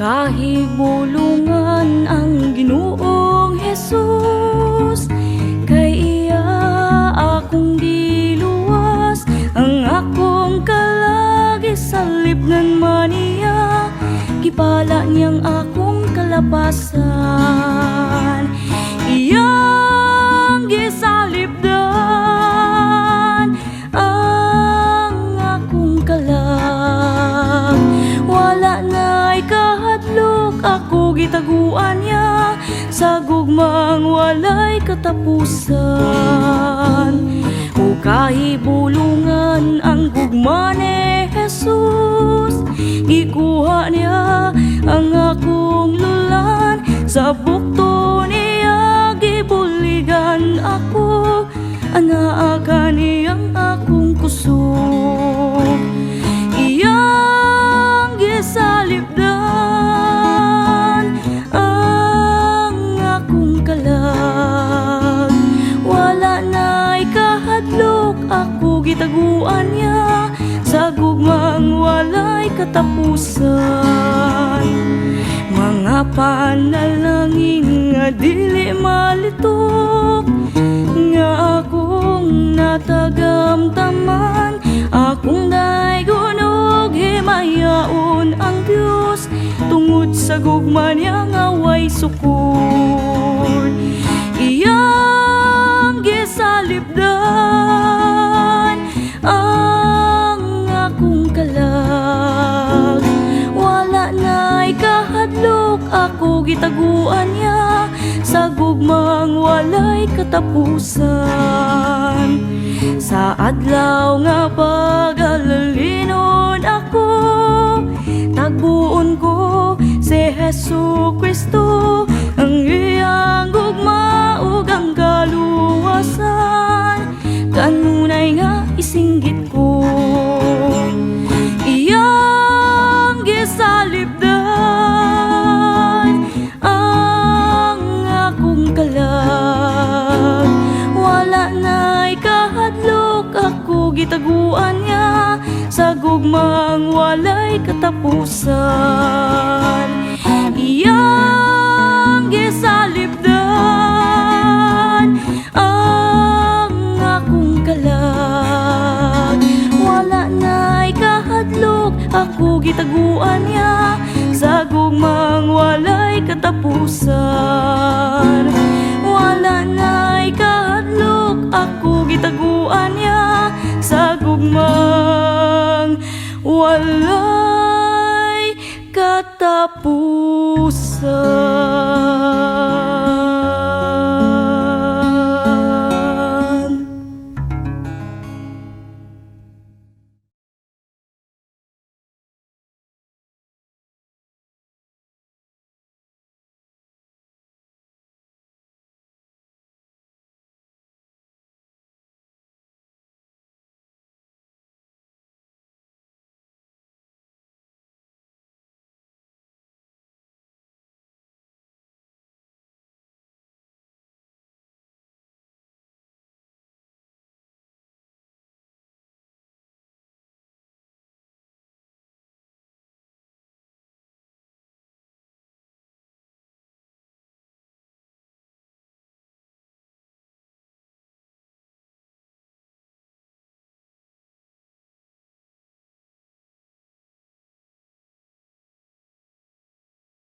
Kahibulungan ang Ginoong Hesus, kay iya akong diluwas. Ang akong kalagi sa libnan maniya, gipala niyang akong kalapasan. Iyang gisalipdan ang akong kalag. Wala na'y kahadlok, ako gitaguan niya sa gugmang walay katapusan. O kahibulungan ang gugma ni Jesus, gikuha niya ang akong lulan. Sa bukto niya gibuligan ako, anaakan niyang akong kusog. Iyang gisalipdan ang akong kalag. Wala na'y kahadlok, ako gitaguan niya sa gugmang walay katapusan. Mga panalangin nga dili malitok, nga akong natagamtaman. Akong daygonog himayaon ang Dios, tungod sa gugma niya nga way sukod. Iyang gisalipdan ang akong kalag. Wala na'y kahadlok, ako gitaguan niya sa gugmang walay katapusan. Sa adlaw nga pag-alalinon ako, tagbuon ko si Jesucristo. Ang iyang gugma ug ang kaluwasan, kanunay nga isinggit ko. Iyang gisalipdan ang akong kalag. Wala na'y kahadlok, ako gitaguan niya sa gugmang walay katapusan. Iyang gisalipdan ang akong kalag. Wala na'y kahadlok, ako gitaguan niya sa gugmang walay katapusan. Wala na'y kahadlok, ako gitaguan niya sa gugmang walay katapusan.